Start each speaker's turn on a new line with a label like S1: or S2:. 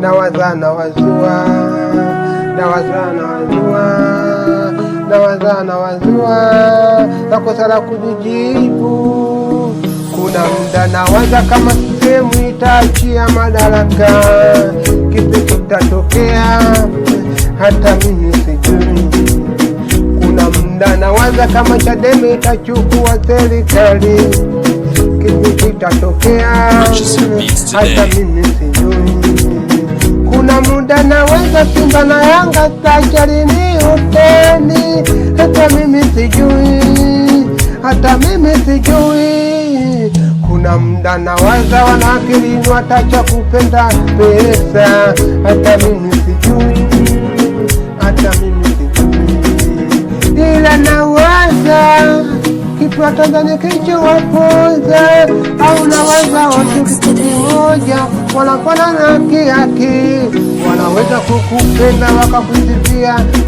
S1: nawaza nakosa la kujibu. Kuna muda nawaza kama sehemu itaachia madaraka, kipi kitatokea hata mimi sijui. Kuna muda nawaza kama Chadema itachukua serikali, kipi kitatokea hata mimi sijui. Kuna muda nawaza Simba na Yanga stajalini uteni, hata mimi sijui. Kuna muda nawaza wanakili watacha kupenda pesa, hata mimi sijui. Ila nawaza kitu wa Tanzania kilichowaponza, au nawaza watu kitu kimoja, wanafanana haki, wanaweza kukupenda wakakusifia